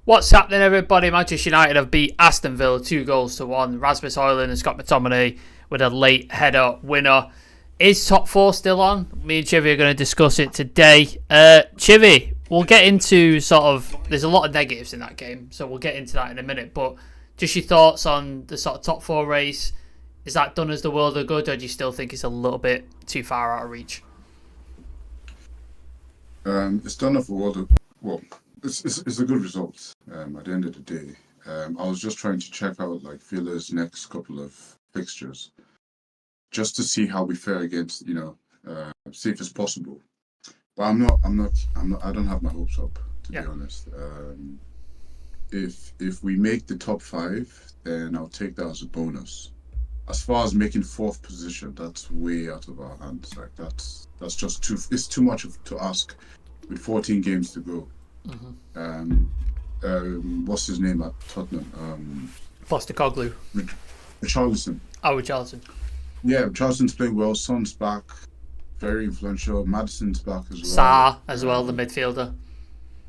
What's happening, everybody? Manchester United have beat Aston Villa 2-1. Rasmus Højlund and Scott Mctominay with a late header winner. Is top four still on? Me and Chivy are going to discuss it today. Chivy, we'll get into there's a lot of negatives in that game, so we'll get into that in a minute. But just your thoughts on the sort of top four race. Is that done as the world of good, or do you still think it's a little bit too far out of reach? It's done off a world of, well, it's a good result. At the end of the day, I was just trying to check out like Villa's next couple of fixtures, just to see how we fare against, see if it's possible. But I don't have my hopes up, to be honest. If we make the top five, then I'll take that as a bonus. As far as making fourth position, that's way out of our hands. Like that's just too. It's too much to ask with 14 games to go. What's his name at Tottenham? Postecoglou. Richarlison. Oh, Richarlison. Yeah, Richarlison's playing well. Son's back, very influential. Madison's back as well. Sarr as well, the midfielder.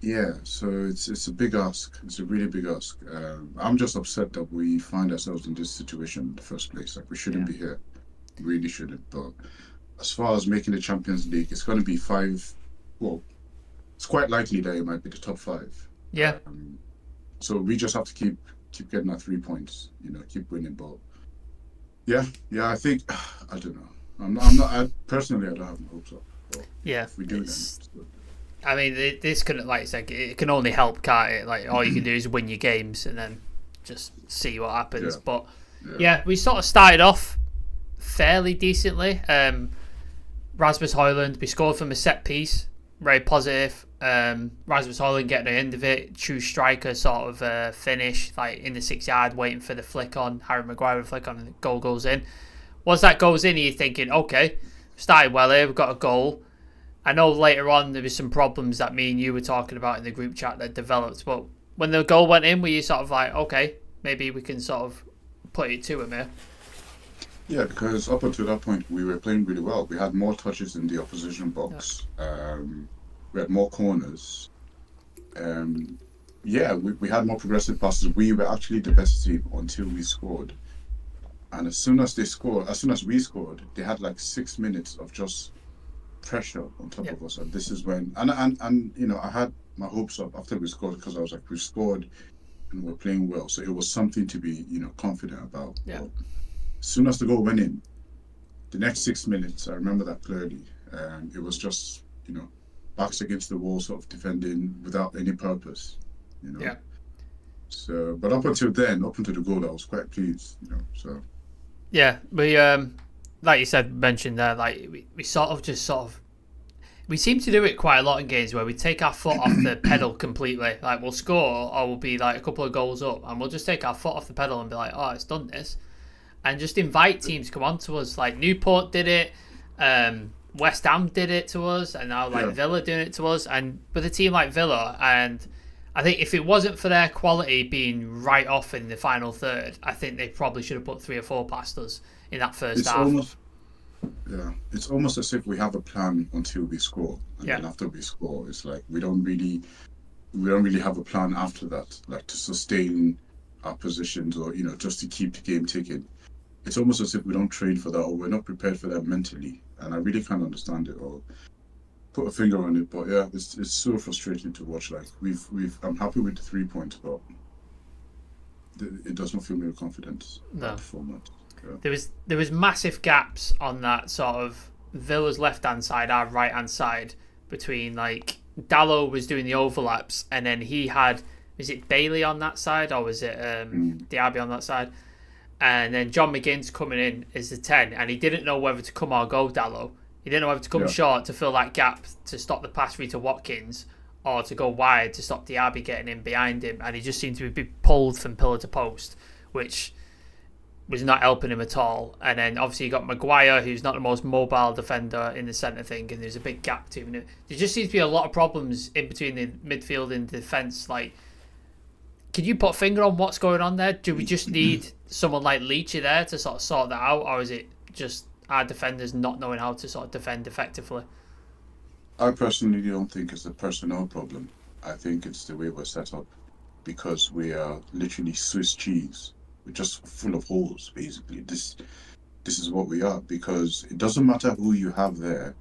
Yeah, so it's a big ask. It's a really big ask. I'm just upset that we find ourselves in this situation in the first place. Like we shouldn't be here, really shouldn't. But as far as making the Champions League, it's going to be five. Well, it's quite likely that it might be the top five. Yeah. So we just have to keep getting our 3 points. Keep winning. But yeah. I think I don't know. I'm not. Personally, I don't have my hopes up. But if we do, then it's good. I mean, this couldn't, like I said, it can only help, can't it? Like, all you can do is win your games and then just see what happens. Yeah. But, we sort of started off fairly decently. Rasmus Højlund, we scored from a set piece, very positive. Rasmus Højlund getting the end of it, true striker sort of finish, like in the 6 yard, waiting for the flick on, Harry Maguire flick on, and the goal goes in. Once that goes in, you're thinking, okay, started well here, we've got a goal. I know later on there was some problems that me and you were talking about in the group chat that developed, but when the goal went in, were you sort of like, okay, maybe we can sort of put it to him here? Yeah, because up until that point, we were playing really well. We had more touches in the opposition box. We had more corners. We had more progressive passes. We were actually the best team until we scored. And as soon as we scored, they had like 6 minutes of just pressure on top of us, and this is when I had my hopes up after we scored, because I was like, we scored and we're playing well, so it was something to be confident about. But as soon as the goal went in, the next 6 minutes, I remember that clearly. It was just backs against the wall, sort of defending without any purpose. So, but up until the goal, I was quite pleased. We like you said, mentioned there, like we seem to do it quite a lot in games where we take our foot off the pedal completely. Like we'll score or we'll be like a couple of goals up and we'll just take our foot off the pedal and be like, oh, it's done this, and just invite teams to come on to us. Like Newport did it, West Ham did it to us, and now Villa doing it to us. And with a team like Villa, and I think if it wasn't for their quality being right off in the final third, I think they probably should have put 3 or 4 past us in that first half. It's almost as if we have a plan until we score, and then after we score, it's like we don't really have a plan after that, like to sustain our positions or just to keep the game ticking. It's almost as if we don't train for that, or we're not prepared for that mentally, and I really can't understand it or put a finger on it. But it's so frustrating to watch. Like I'm happy with the 3 points, but it doesn't fill me with confidence. No. Performance. There was massive gaps on that sort of Villa's left hand side, our right hand side, between like Dalot was doing the overlaps, and then he had, was it Bailey on that side or was it Diaby on that side, and then John McGinn's coming in as the 10, and he didn't know whether to come or go Dalot. He didn't know whether to come short to fill that gap to stop the pass through to Watkins, or to go wide to stop Diaby getting in behind him, and he just seemed to be pulled from pillar to post, which was not helping him at all. And then obviously you got Maguire, who's not the most mobile defender in the centre thing, and there's a big gap to him. There just seems to be a lot of problems in between the midfield and defence. Like, can you put a finger on what's going on there? Do we just need someone like Leachy there to sort of sort that out, or is it just our defenders not knowing how to sort of defend effectively? I personally don't think it's a personnel problem. I think it's the way we're set up. because we are literally Swiss cheese. We're just full of holes, basically. This is what we are, because it doesn't matter who you have there.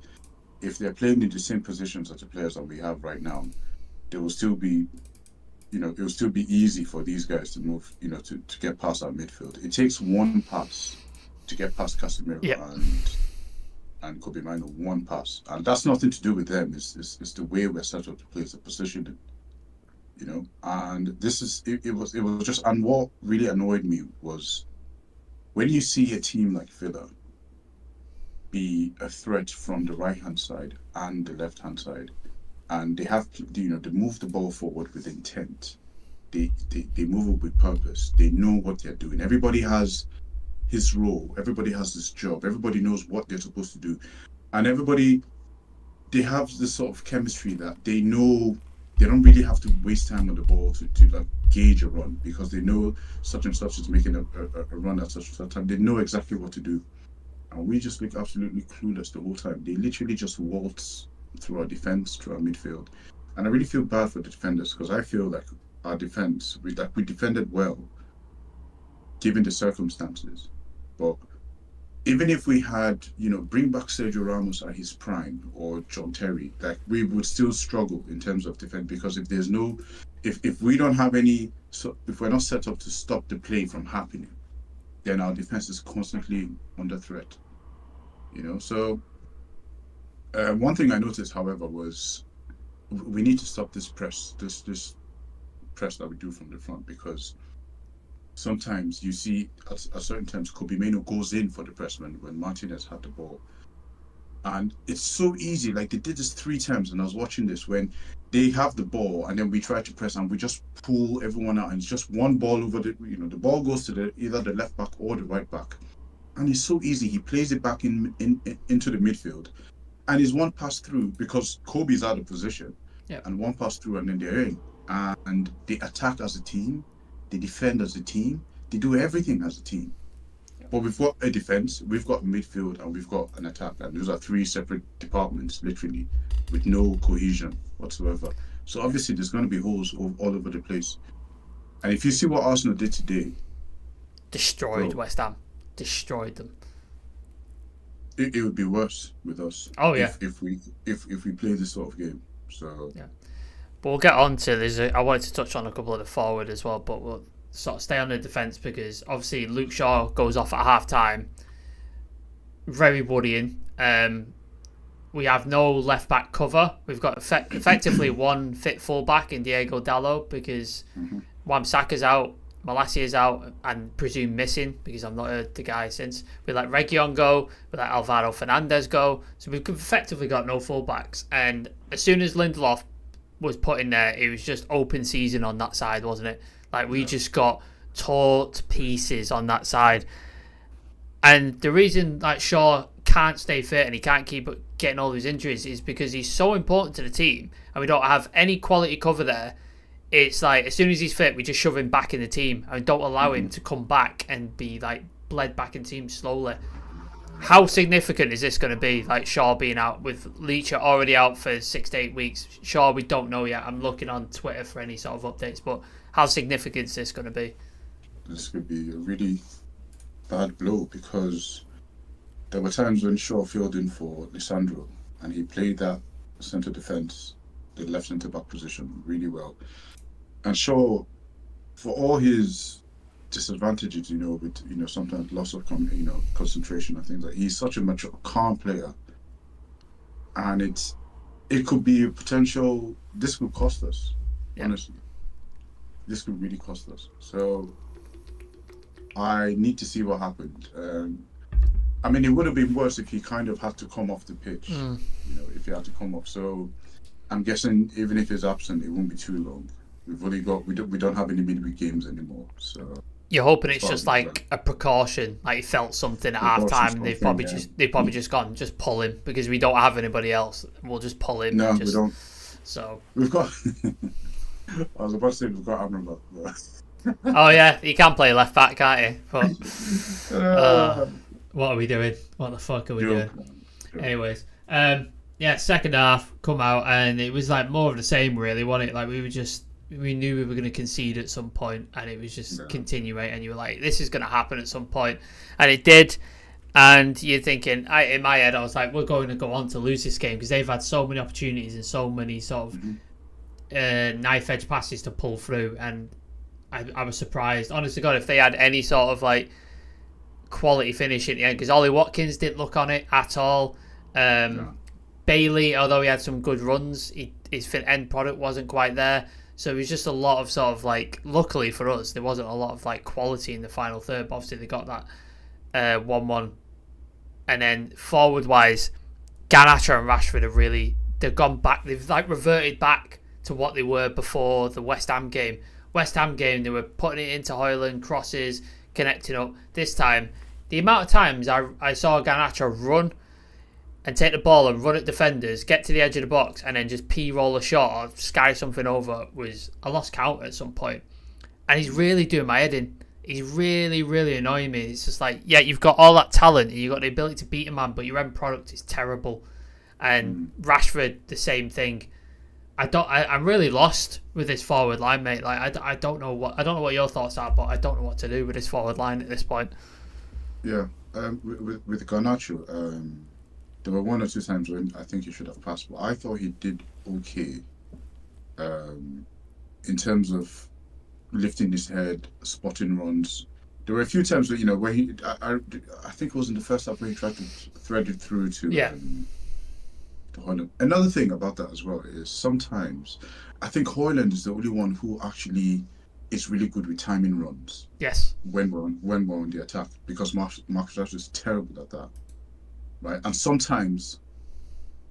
If they're playing in the same positions as the players that we have right now, they will still be, it will still be easy for these guys to move, to get past our midfield. It takes one pass to get past Casemiro and Kobe Mino, one pass. And that's nothing to do with them. It's the way we're set up to play, the positioning, And this is, it was just, and what really annoyed me was when you see a team like Villa be a threat from the right-hand side and the left-hand side, and they have, they move the ball forward with intent. They move it with purpose. They know what they're doing. Everybody has his role. Everybody has this job. Everybody knows what they're supposed to do. And they have this sort of chemistry that they know they don't really have to waste time on the ball to like gauge a run, because they know such and such is making a run at such and such time. They know exactly what to do. And we just look absolutely clueless the whole time. They literally just waltz through our defense, through our midfield. And I really feel bad for the defenders, because I feel like our defense, we defended well, given the circumstances. But even if we had, bring back Sergio Ramos at his prime, or John Terry, like, we would still struggle in terms of defense, because if there's no, if we don't have any, if we're not set up to stop the play from happening, then our defense is constantly under threat. So one thing I noticed, however, was we need to stop this press, this press that we do from the front, because sometimes you see at certain times Kobe Mino goes in for the press when Martinez had the ball, and it's so easy. Like, they did this 3 times, and I was watching this when they have the ball and then we try to press and we just pull everyone out, and it's just one ball over the the ball goes to either the left back or the right back, and it's so easy. He plays it back into the midfield, and it's one pass through, because Kobe's out of position, and one pass through, and then they're in, and they attack as a team. They defend as a team. They do everything as a team. But we've got a defense, we've got midfield, and we've got an attack. And those are 3 separate departments, literally, with no cohesion whatsoever. So obviously there's going to be holes all over the place. And if you see what Arsenal did today, destroyed West Ham, destroyed them. It would be worse with us. Oh yeah. If we play this sort of game. So yeah. But we'll get on to this. I wanted to touch on a couple of the forward as well, but we'll sort of stay on the defence, because obviously Luke Shaw goes off at half time. Very worrying. We have no left back cover. We've got effectively one fit full back in Diego Dallo, because Wan-Bissaka's out, Malacia's out, and presumed missing, because I've not heard the guy since. We let Reguilon go, we let Alvaro Fernandez go, so we've effectively got no full backs. And as soon as Lindelof was put in there, it was just open season on that side, wasn't it? Like, we just got tore to pieces on that side. And the reason like Shaw can't stay fit and he can't keep getting all these injuries is because he's so important to the team, and we don't have any quality cover there. It's like, as soon as he's fit, we just shove him back in the team and don't allow him to come back and be like bled back in the team slowly. How significant is this going to be? Like, Shaw being out, with Leach already out for 6 to 8 weeks. Shaw, we don't know yet. I'm looking on Twitter for any sort of updates, but how significant is this going to be? This could be a really bad blow, because there were times when Shaw filled in for Lisandro and he played that centre defence, the left centre back position, really well. And Shaw, for all his disadvantages, with sometimes loss of concentration and things like, he's such a mature, calm player, and it could be a potential. This could cost us, honestly. This could really cost us. So I need to see what happened. I mean, it would have been worse if he kind of had to come off the pitch. If he had to come off. So I'm guessing even if he's absent, it won't be too long. We've only got we don't have any midweek games anymore. So you're hoping it's just like a precaution, like he felt something at half time, and they've probably just gone, just pull him, because we don't have anybody else. We'll just pull him. No, we don't. So we've got. I was about to say we've got Amrabat. Oh yeah, he can play left back, can't he? But what are we doing? What the fuck are we doing? Anyways, second half come out, and it was like more of the same, really, wasn't it? Like, we were just we knew we were going to concede at some point, and it was just Yeah. continuing, and you were like, this is going to happen at some point, and it did. And you're thinking, in my head, I was like, we're going to go on to lose this game because they've had so many opportunities and so many sort of knife edge passes to pull through, and I was surprised, honest to God, if they had any sort of like quality finish at the end, because Ollie Watkins didn't look on it at all. Bailey, although he had some good runs, his end product wasn't quite there. So it was just a lot of sort of like, luckily for us, there wasn't a lot of like quality in the final third. But obviously they got that 1-1. And then forward wise, Garnacho and Rashford have they've gone back, they've like reverted back to what they were before the West Ham game. West Ham game, they were putting it into Højlund, crosses, connecting up. This time, the amount of times I saw Garnacho run and take the ball and run at defenders, get to the edge of the box, and then just roll a shot or sky something over, I lost count at some point. And he's really doing my head in. He's really, really annoying me. It's just like, yeah, you've got all that talent and you've got the ability to beat a man, but your end product is terrible. And Rashford, the same thing. I'm really lost with this forward line, mate. Like I don't know what your thoughts are, but I don't know what to do with this forward line at this point. Yeah, with Garnacho, there were 1 or 2 times when I think he should have passed, but I thought he did okay in terms of lifting his head, spotting runs. There were a few times where, where I think it was in the first half where he tried to thread it through to Højlund. Another thing about that as well is sometimes I think Højlund is the only one who actually is really good with timing runs. Yes. When we're on the attack, because Marcus Rashford is terrible at that. Right, and sometimes,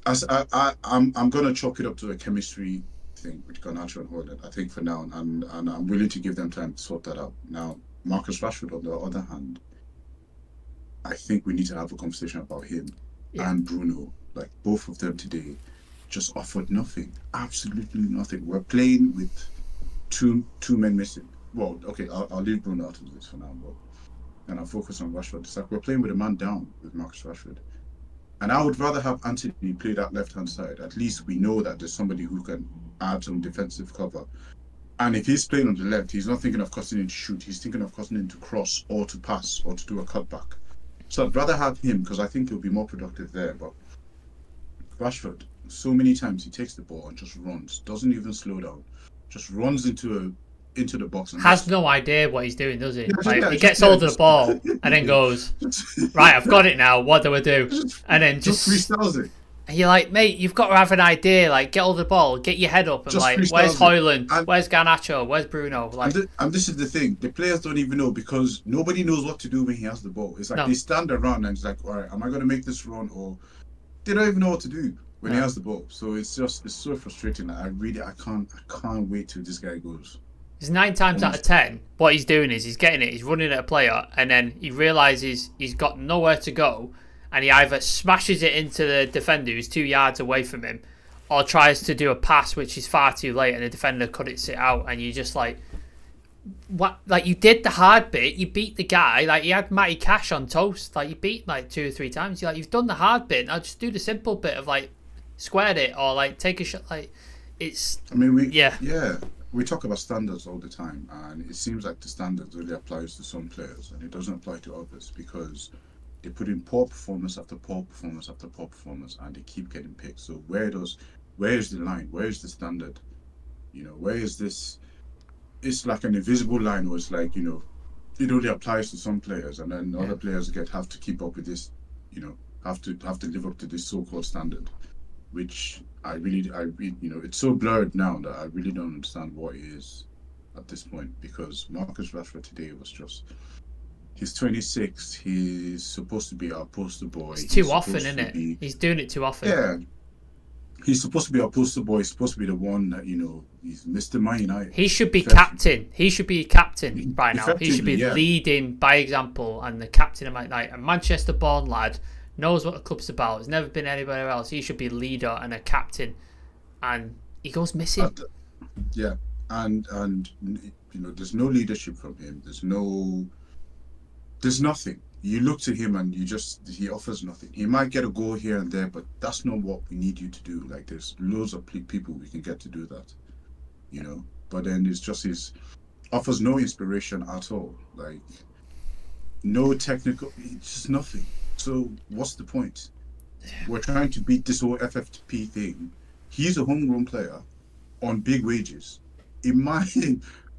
as I'm gonna chalk it up to a chemistry thing with Garnacho and Højlund, I think, for now, and I'm willing to give them time to sort that out. Now, Marcus Rashford, on the other hand, I think we need to have a conversation about him and Bruno. Like, both of them today just offered nothing, absolutely nothing. We're playing with two men missing. Well, okay, I'll leave Bruno out of this for now, and I'll focus on Rashford. It's like we're playing with a man down with Marcus Rashford. And I would rather have Anthony play that left-hand side. At least we know that there's somebody who can add some defensive cover. And if he's playing on the left, he's not thinking of cutting in to shoot. He's thinking of cutting in to cross or to pass or to do a cutback. So I'd rather have him because I think he'll be more productive there. But Rashford, so many times he takes the ball and just runs, doesn't even slow down, just runs into the box and has no idea what he's doing, does he? He gets hold of the ball and then goes, right, I've got it now, what do I do? And then just freestyles it. And you're like, mate, you've got to have an idea. Like, get hold of the ball, get your head up, and like, where's Højlund? Where's Garnacho? Where's Bruno? Like, and this is the thing: the players don't even know because nobody knows what to do when he has the ball. It's like they stand around and it's like, all right, am I going to make this run? Or they don't even know what to do when he has the ball. So it's so frustrating. I can't wait till this guy goes. Because 9 times out of 10, what he's doing is he's getting it, he's running at a player, and then he realises he's got nowhere to go, and he either smashes it into the defender who's 2 yards away from him, or tries to do a pass which is far too late, and the defender cuts it out, and you're just like, what? Like, you did the hard bit, you beat the guy, like, you had Matty Cash on toast, like, you beat like 2 or 3 times, you're like, you've done the hard bit, now just do the simple bit of like, squared it, or like, take a shot, like, it's... I mean, we talk about standards all the time, and it seems like the standards really applies to some players, and it doesn't apply to others because they put in poor performance after poor performance after poor performance, and they keep getting picked. So where is the line? Where is the standard? Where is this? It's like an invisible line, where it's like, it only applies to some players, and then other players have to keep up with this. Have to live up to this so-called standard, which I really, it's so blurred now that I really don't understand what it is at this point, because Marcus Rashford today was just, he's 26, he's supposed to be our poster boy. It's too often, isn't it? He's doing it too often. Yeah. He's supposed to be our poster boy, he's supposed to be the one that, he's Mr. Man United. He should be captain. He should be captain by now. He should be leading by example and the captain of Man United. A Manchester-born lad, knows what the club's about, has never been anywhere else. He should be leader and a captain, and he goes missing. And there's no leadership from him. There's nothing. You look to him and he offers nothing. He might get a goal here and there, but that's not what we need you to do. Like, there's loads of people we can get to do that, but then it's just his offers no inspiration at all. Like no technical, it's just nothing. So what's the point? We're trying to beat this whole FFP thing. He's a homegrown player on big wages. In my,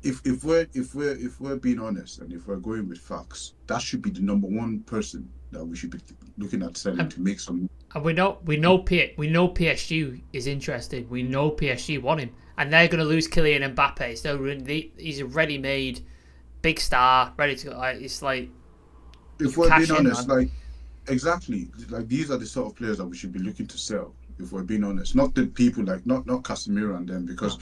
if we're being honest and if we're going with facts, that should be the number one person that we should be looking at selling to make some. And we know PSG is interested. We know PSG want him, and they're going to lose Kylian Mbappe. So he's a ready-made big star, ready to go. Like, it's like, if we're being honest, man. Like exactly, like these are the sort of players that we should be looking to sell. If we're being honest, not the people like not Casemiro and them, because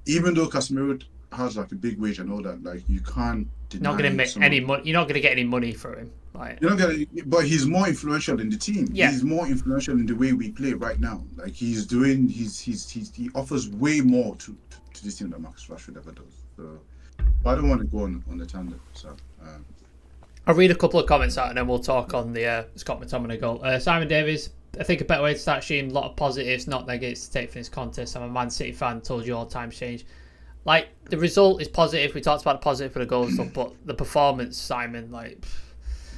even though Casemiro has like a big wage and all that, like you can't deny. Not going to make any money. You're not going to get any money for him. Like, you're not gonna, but he's more influential in the team. Yeah. He's more influential in the way we play right now. Like he offers way more to this team than Marcus Rashford ever does. So, but I don't want to go on the tangent. So. I'll read a couple of comments out and then we'll talk on the Scott McTominay goal. Simon Davies, I think a better way to start shooting, a lot of positives, not negatives to take from this contest. I'm a Man City fan, told you all times change. Like, the result is positive. We talked about the positive for the goal and stuff, but the performance, Simon, like...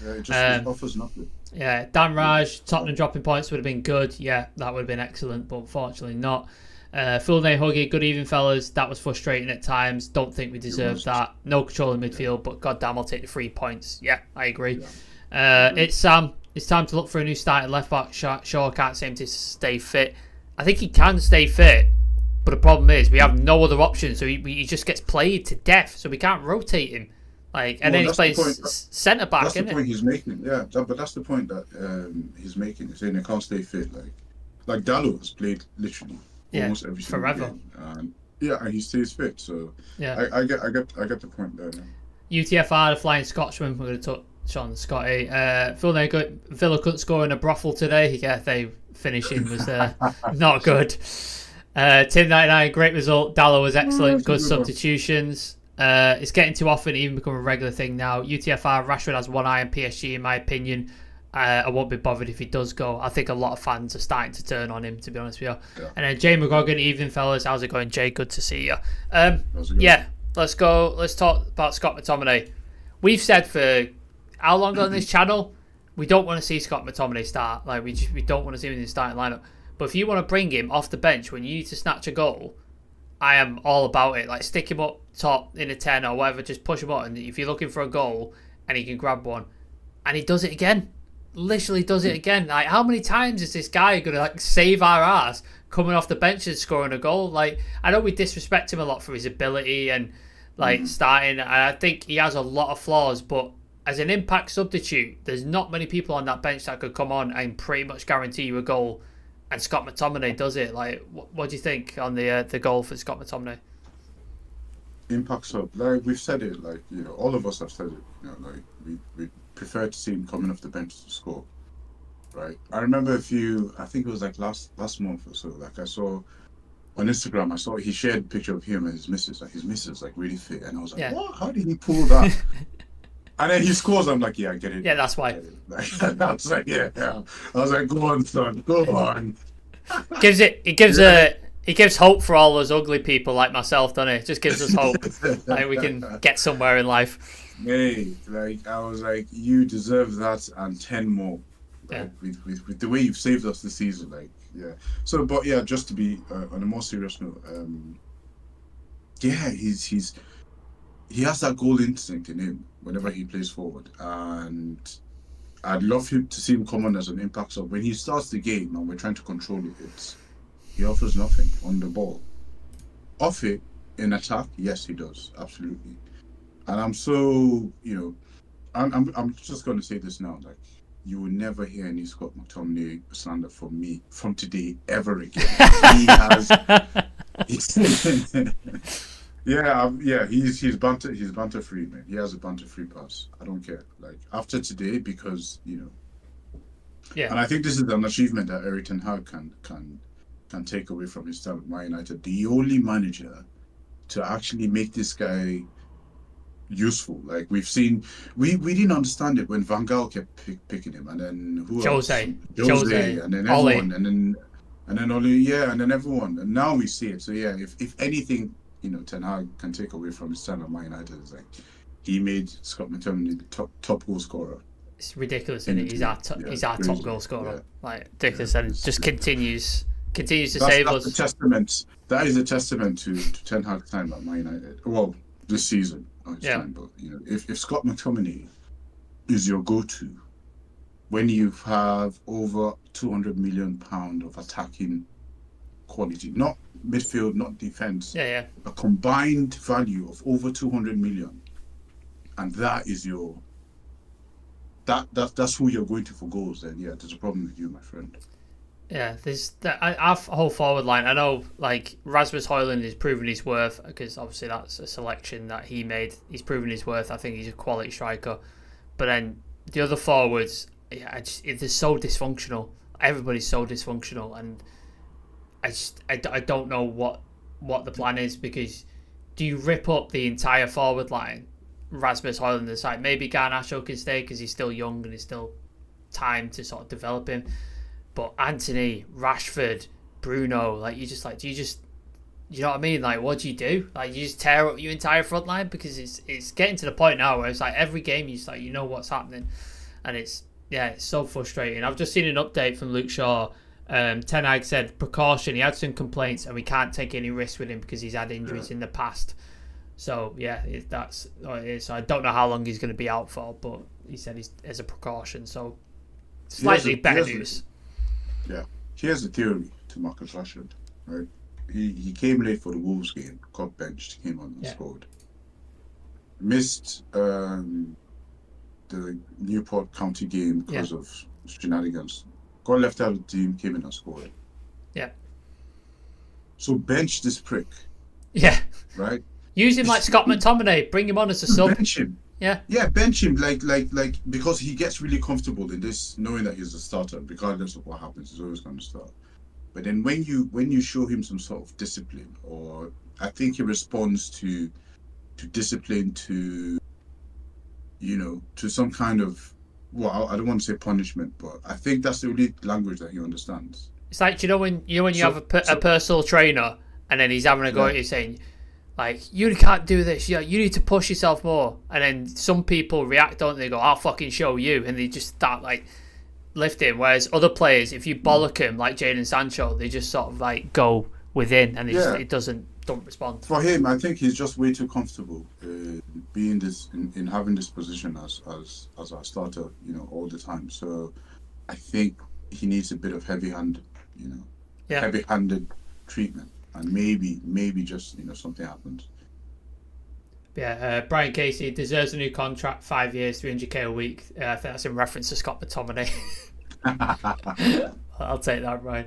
Yeah, it just offers nothing. Yeah, Dan Raj, Tottenham dropping points would have been good. Yeah, that would have been excellent, but unfortunately not. Fulnay Huggy, good evening, fellas. That was frustrating at times. Don't think we deserved that. No control in midfield, but goddamn, I'll take the 3 points. Yeah, I agree. Yeah. It's Sam. It's time to look for a new starting left back. Shaw can't seem to stay fit. I think he can stay fit, but the problem is we have no other option, so he just gets played to death. So we can't rotate him. Like, and then he's playing centre back. That's the point he's making. Yeah, but that's the point that he's making. He's saying he can't stay fit. Like Dalot has played literally almost every single forever. Game. And he stays fit. So yeah, I get the point there. Yeah. UTFR, the Flying Scotsman. We're going to touch on Scotty. Villa couldn't score in a brothel today. Yeah, they finishing was not good. Tim99, great result. Dalot was excellent. Good substitutions. It's getting too often to even become a regular thing now. UTFR, Rashford has one eye on PSG, in my opinion. I won't be bothered if he does go. I think a lot of fans are starting to turn on him, to be honest with you. Yeah. And then Jay McGogan, evening fellas. How's it going, Jay? Good to see you. Yeah, let's go. Let's talk about Scott McTominay. We've said for how long on this channel, we don't want to see Scott McTominay start. Like we don't want to see him in the starting lineup. But if you want to bring him off the bench when you need to snatch a goal, I am all about it. Like, stick him up top in a 10 or whatever, just push him up. And if you're looking for a goal and he can grab one, and he does it again, literally does it again. Like, how many times is this guy going to like save our ass coming off the bench and scoring a goal? Like, I know we disrespect him a lot for his ability and like starting, and I think he has a lot of flaws, but as an impact substitute, there's not many people on that bench that could come on and pretty much guarantee you a goal. And Scott McTominay does it. Like, what do you think on the goal for Scott McTominay? Impact sub, like we've said it, like all of us have said it. Like we prefer to see him coming off the bench to score, right? I remember I think it was like last month or so. Like I saw on Instagram, he shared a picture of him and his missus. Like his missus, like really fit, and I was like, what? How did he pull that? And then he scores. I'm like, yeah, I get it. Yeah, that's why. I was like, yeah. I was like, go on, son, go on. It gives hope for all those ugly people like myself, doesn't it? It just gives us hope. Like we can get somewhere in life. Hey, like I was like, you deserve that and 10 more. Like, with the way you've saved us this season, like yeah. So, but yeah, just to be on a more serious note, he has that goal instinct in him whenever he plays forward, and I'd love him to see him come on as an impact sub. When he starts the game and we're trying to control it, he offers nothing on the ball. Off it, in attack, yes, he does, absolutely. And I'm so, I'm just going to say this now, like, you will never hear any Scott McTominay slander from me from today ever again. He has... he's banter free, man. He has a banter free pass. I don't care. Like after today, because and I think this is an achievement that Erik ten Hag can take away from his time at Man United. The only manager to actually make this guy useful. Like we've seen, we didn't understand it when Van Gaal kept picking him, and then Jose, and then everyone, and then Oli, and then everyone, and now we see it. So yeah, if anything Ten Hag can take away from his time at Man United is like he made Scott McTominay the top goal scorer. It's ridiculous, isn't it? He's our top goal scorer. Yeah. Like ridiculous, and just continues to That's save a us. testament. That is a testament to Ten Hag's time at Man United. Well, this season, not his time, but if Scott McTominay is your go-to when you have over £200 million of attacking quality, not midfield, not defense, Yeah. a combined value of over 200 million, and that is your that's who you're going to for goals, then yeah, there's a problem with you, my friend. Yeah, there's our whole forward line. I know, like Rasmus Højlund has proven his worth because obviously that's a selection that he made. He's proven his worth. I think he's a quality striker. But then the other forwards, they're so dysfunctional. Everybody's so dysfunctional, and I don't know what the plan is, because do you rip up the entire forward line? Rasmus Højlund aside, maybe Garnacho can stay because he's still young and there's still time to sort of develop him. But Anthony, Rashford, Bruno, like you know what I mean? Like, what do you do? Like, you just tear up your entire front line, because it's getting to the point now where it's like every game you just like what's happening, and it's so frustrating. I've just seen an update from Luke Shaw. Ten Hag said precaution. He had some complaints, and we can't take any risks with him because he's had injuries in the past. So yeah, that's what it is. So I don't know how long he's going to be out for, but he said he's as a precaution. So slightly better news. Here's the theory to Marcus Rashford. Right, he came late for the Wolves game, got benched, came on and scored. Missed the Newport County game because of shenanigans. Got left out of the team, came in and scored. Yeah. So bench this prick. Yeah. Right. Use him like Scott McTominay. Bring him on as a sub. Bench him. Yeah. Yeah, bench him like because he gets really comfortable in this, knowing that he's a starter, regardless of what happens, he's always going to start. But then when you show him some sort of discipline, or I think he responds to discipline, to some kind of, well, I don't want to say punishment, but I think that's the only language that he understands. It's like, when you have a personal trainer, and then he's having a go at you saying, like, you can't do this, you need to push yourself more. And then some people react, don't they? They go, I'll fucking show you. And they just start, like, lifting. Whereas other players, if you bollock him, like Jadon Sancho, they just sort of, like, go within, and it don't respond. For him, I think he's just way too comfortable being in having this position as our starter, all the time. So I think he needs a bit of heavy-handed treatment. And maybe just something happens. Yeah, Brian Casey deserves a new contract, 5 years, 300k a week. I think that's in reference to Scott McTominay. I'll take that, Brian.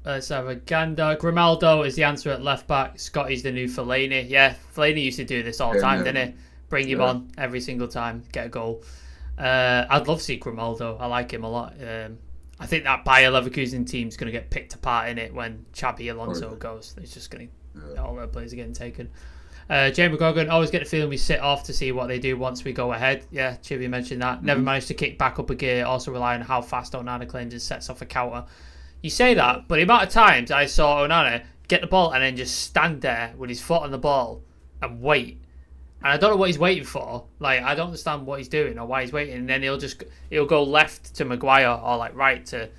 Let's have a gander. Grimaldo is the answer at left back. Scotty's the new Fellaini. Yeah, Fellaini used to do this all the time, didn't he? Bring him on every single time, get a goal. I'd love to see Grimaldo. I like him a lot. I think that Bayer Leverkusen team's going to get picked apart in it when Xabi Alonso goes. It's just going to... All their players are getting taken. Jamie McGogan, always get the feeling we sit off to see what they do once we go ahead. Yeah, Chibi mentioned that. Never managed to kick back up a gear. Also rely on how fast Onana claims and sets off a counter. You say that, but the amount of times I saw Onana get the ball and then just stand there with his foot on the ball and wait. And I don't know what he's waiting for. Like, I don't understand what he's doing or why he's waiting. And then he'll go left to Maguire or like right to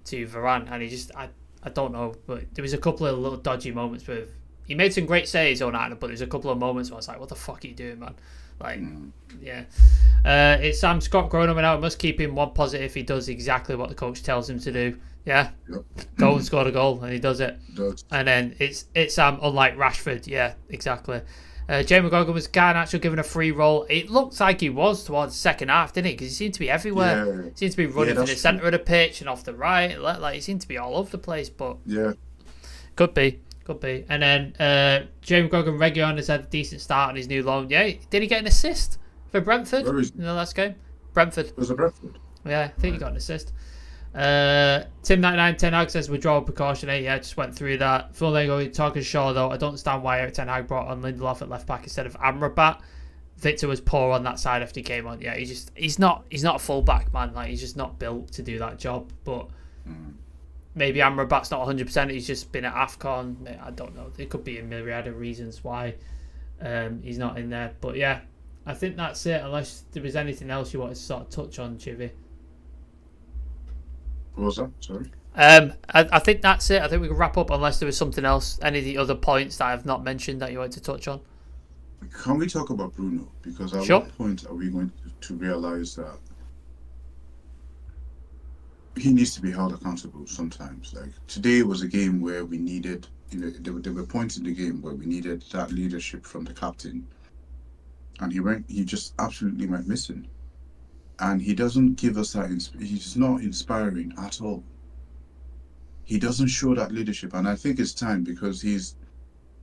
Varane. And I don't know. But there was a couple of little dodgy moments with. He made some great saves on that, but there's a couple of moments where I was like, "What the fuck are you doing, man?" Like, yeah. It's Sam Scott growing up and out. Must keep him one positive. He does exactly what the coach tells him to do. Yeah. Yep. Go and score a goal, and he does it. And then it's Sam, unlike Rashford. Yeah, exactly. Jamie McGogan was Garnacho given a free roll. It looked like he was towards the second half, didn't he? Because he seemed to be everywhere. Yeah. He seemed to be running to the centre of the pitch and off the right. Like, he seemed to be all over the place. But could be. And then Jamie McGogan Region has had a decent start on his new loan. Yeah, did he get an assist for Brentford in the last game? Brentford. Was it Brentford? Yeah, I think he got an assist. Tim99 Ten Hag says withdrawal precaution. Yeah, I just went through that. Full Lego talking Shaw though. I don't understand why Eric Ten Hag brought on Lindelof at left back instead of Amrabat. Victor was poor on that side after he came on. Yeah, he's not a full back, man. Like, he's just not built to do that job. But maybe Amrabat's not 100%. He's just been at AFCON. I don't know. There could be a myriad of reasons why he's not in there. But yeah, I think that's it. Unless there was anything else you wanted to sort of touch on, Chivy. What was that? Sorry. I think that's it. I think we can wrap up unless there was something else. Any of the other points that I've not mentioned that you wanted to touch on? Can we talk about Bruno? Because at Sure. what point are we going to realise that he needs to be held accountable sometimes? Like, today was a game where we needed, there were points in the game where we needed that leadership from the captain, and he just absolutely went missing. And he doesn't give us that, he's not inspiring at all. He doesn't show that leadership, and I think it's time, because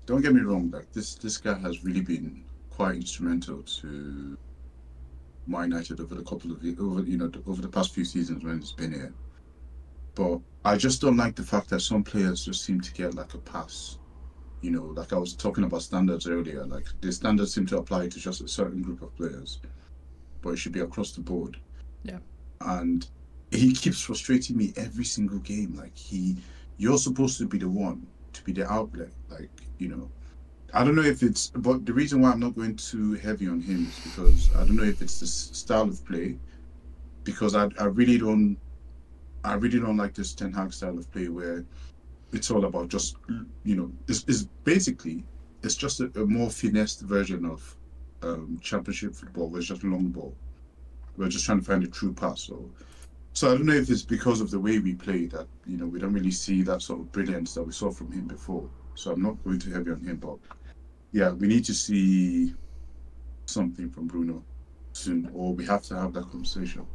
don't get me wrong, like this guy has really been quite instrumental to Man United over the past few seasons when he's been here. But I just don't like the fact that some players just seem to get like a pass. Like I was talking about standards earlier, like the standards seem to apply to just a certain group of players, but it should be across the board. Yeah. And he keeps frustrating me every single game. Like you're supposed to be the one to be the outlet. Like, I don't know if it's, but the reason why I'm not going too heavy on him is because I don't know if it's the style of play, because I really don't like this Ten Hag style of play where it's all about just, it's just a more finessed version of championship football, where it's just long ball. We're just trying to find a true pass. So I don't know if it's because of the way we play that, we don't really see that sort of brilliance that we saw from him before. So I'm not going too heavy on him, but yeah, we need to see something from Bruno soon, or we have to have that conversation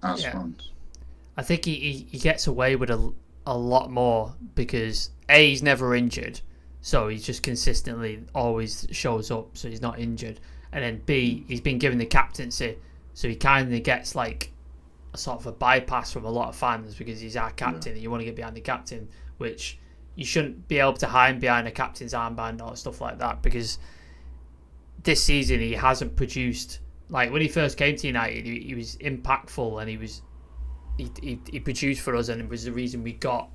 as fans. I think he gets away with a lot more because A, he's never injured, so he just consistently always shows up, so he's not injured. And then B, he's been given the captaincy, so he kind of gets like a sort of a bypass from a lot of fans because he's our captain and you want to get behind the captain, which you shouldn't be able to hide behind a captain's armband or stuff like that, because this season he hasn't produced. Like when he first came to United, he was impactful and he produced for us, and it was the reason we got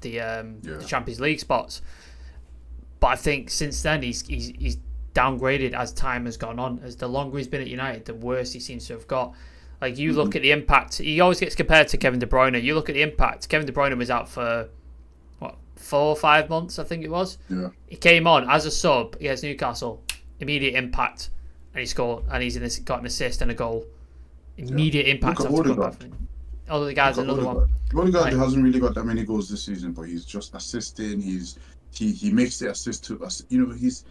the Champions League spots. But I think since then he's downgraded as time has gone on. As the longer he's been at United, the worse he seems to have got. Like you look at the impact, he always gets compared to Kevin De Bruyne. You look at the impact. Kevin De Bruyne was out for 4 or 5 months, I think it was. Yeah. He came on as a sub against Newcastle, immediate impact, and he scored, and he's got an assist and a goal. Immediate impact. Oh, the guy's another one. Odegaard hasn't really got that many goals this season, but he's just assisting. He makes the assist to us. He's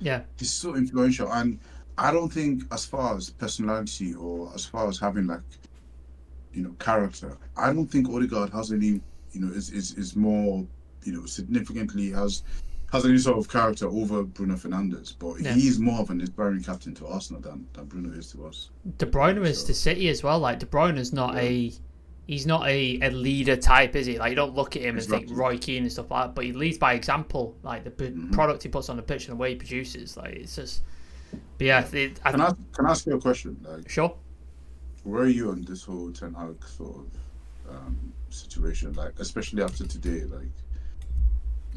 so influential, and I don't think, as far as personality or as far as having character, I don't think Odegaard has any. Is more significantly has any sort of character over Bruno Fernandes, but he's more of an inspiring captain to Arsenal than Bruno is to us. De Bruyne is to City as well. Like De Bruyne is not he's not a leader type, is he? Like you don't look at him and think Roy Keane and stuff like that, but he leads by example. Like the product he puts on the pitch and the way he produces, like it's just. But yeah, can I ask you a question? Like, sure. Where are you on this whole Ten Hag sort of situation? Like, especially after today, like.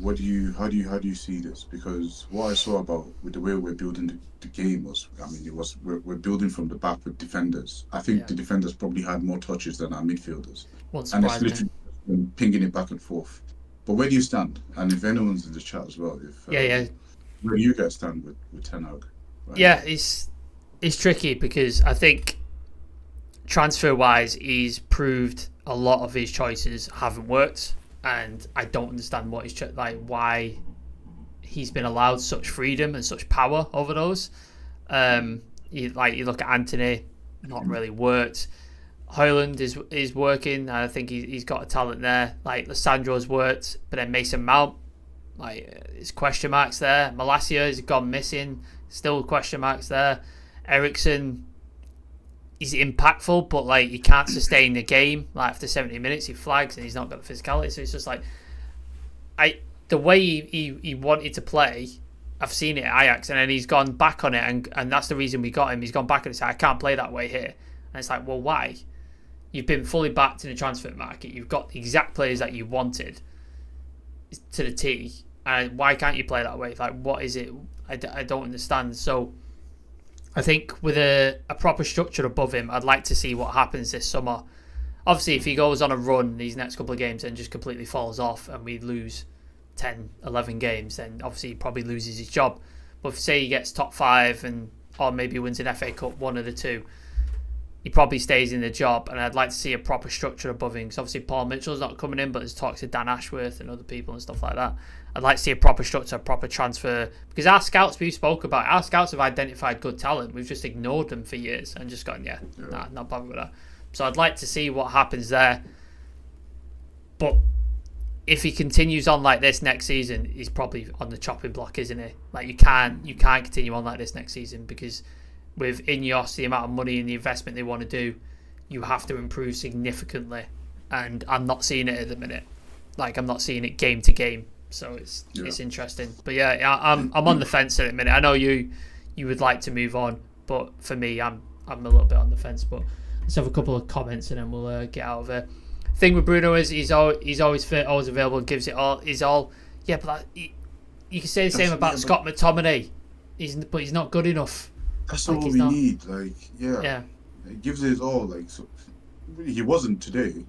How do you see this? Because what I saw with the way we're building the game was, we're building from the back with defenders. I think the defenders probably had more touches than our midfielders, and it's literally pinging it back and forth. But where do you stand? And if anyone's in the chat as well, where do you guys stand with Ten Hag? Right? It's tricky because I think transfer wise, he's proved a lot of his choices haven't worked. And I don't understand why he's been allowed such freedom and such power over those. You look at Anthony, not really worked. Højlund is working. I think he's got a talent there. Like Lissandro's worked, but then Mason Mount, it's question marks there. Malacia has gone missing, still question marks there. Ericsson. He's impactful, but he can't sustain the game. Like after 70 minutes, he flags and he's not got the physicality. So it's just the way he wanted to play. I've seen it at Ajax, and then he's gone back on it, and that's the reason we got him. He's gone back and said, "I can't play that way here." And it's like, well, why? You've been fully backed in the transfer market. You've got the exact players that you wanted. to the T. And why can't you play that way? Like, what is it? I don't understand. So I think with a proper structure above him, I'd like to see what happens this summer. Obviously, if he goes on a run these next couple of games and just completely falls off and we lose 10, 11 games, then obviously he probably loses his job. But if, say, he gets top 5 or maybe wins an FA Cup, one of the two, he probably stays in the job. And I'd like to see a proper structure above him. Because obviously Paul Mitchell's not coming in, but there's talks of Dan Ashworth and other people and stuff like that. I'd like to see a proper structure, a proper transfer. Because our scouts have identified good talent. We've just ignored them for years and just gone, not bothered with that. So I'd like to see what happens there. But if he continues on like this next season, he's probably on the chopping block, isn't he? Like, you can't continue on like this next season, because with Ineos, the amount of money and the investment they want to do, you have to improve significantly. And I'm not seeing it at the minute. Like, I'm not seeing it game to game. So it's interesting. But yeah, I'm on the fence at the minute. I know you would like to move on, but for me, I'm a little bit on the fence. But let's have a couple of comments and then we'll get out of it. Thing with Bruno is he's always fit, always available, gives it all. Yeah, but you can say the same about Scott McTominay. But he's not good enough. That's all we need. Like, he gives it his all. Like, so he wasn't today.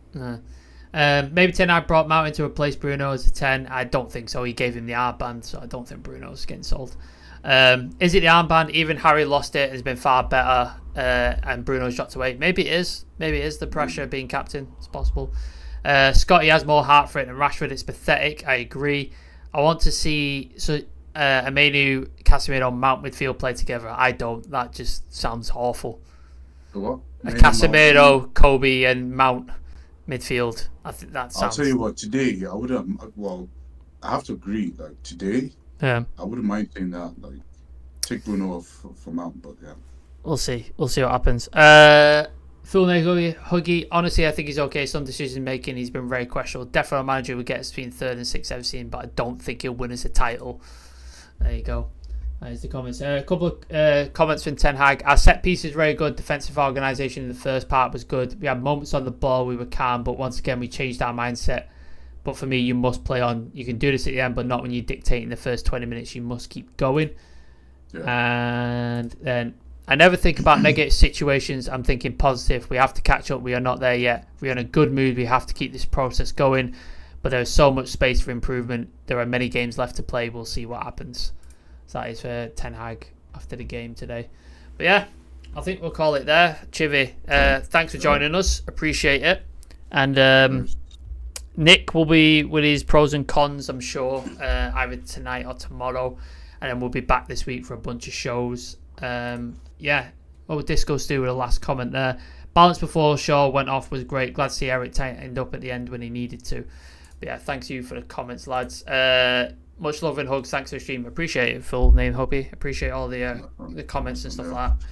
Maybe Ten Hag brought Mount in to replace Bruno as a 10. I don't think so. He gave him the armband, so I don't think Bruno's getting sold. Is it the armband? Even Harry lost it. Has been far better, and Bruno's dropped away. Maybe it is. Maybe it is the pressure of being captain. It's possible. Scotty has more heart for it than Rashford. It's pathetic. I agree. I want to see Amenu, Casemiro, Mount midfield play together. I don't. That just sounds awful. What? Casemiro, Kobe, and Mount midfield. I think that sounds. I'll tell you what. Today, I wouldn't. Well, I have to agree. Like, today, I wouldn't mind saying that. Like, take Bruno off for Mount, but yeah. We'll see. We'll see what happens. Full name Huggy. Honestly, I think he's okay. Some decision making, he's been very questionable. Definitely a manager who gets between 3rd and 6th ever seen, but I don't think he'll win us a title. There you go. There's the comments. A couple of comments from Ten Hag. Our set piece is very good. Defensive organisation in the first part was good. We had moments on the ball. We were calm, but once again, we changed our mindset. But for me, you must play on. You can do this at the end, but not when you dictate in the first 20 minutes. You must keep going. Yeah. And then I never think about negative situations. I'm thinking positive. We have to catch up. We are not there yet. We're in a good mood. We have to keep this process going. But there is so much space for improvement. There are many games left to play. We'll see what happens. So that is for Ten Hag after the game today. But yeah, I think we'll call it there. Chivy, thanks for joining us. Appreciate it. And Nick will be with his pros and cons, I'm sure, either tonight or tomorrow. And then we'll be back this week for a bunch of shows. What would Disco do with the last comment there? Balance before Shaw went off was great. Glad to see Eric tightened up at the end when he needed to. But yeah, thanks you for the comments, lads. Much love and hugs. Thanks for the stream. Appreciate it. Full name Hobby. Appreciate all the comments and stuff like that.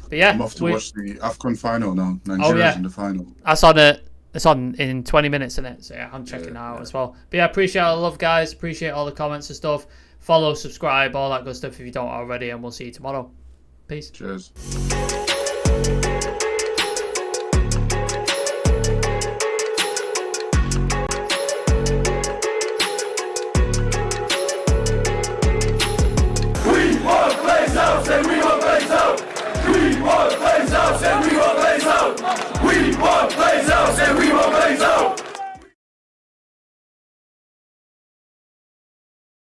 But yeah, I'm off to watch the AFCON final now. Nigeria's in the final. It's on in 20 minutes, isn't it? So yeah, I'm checking out as well. But yeah, appreciate all the love, guys. Appreciate all the comments and stuff. Follow, subscribe, all that good stuff if you don't already, and we'll see you tomorrow. Peace. Cheers.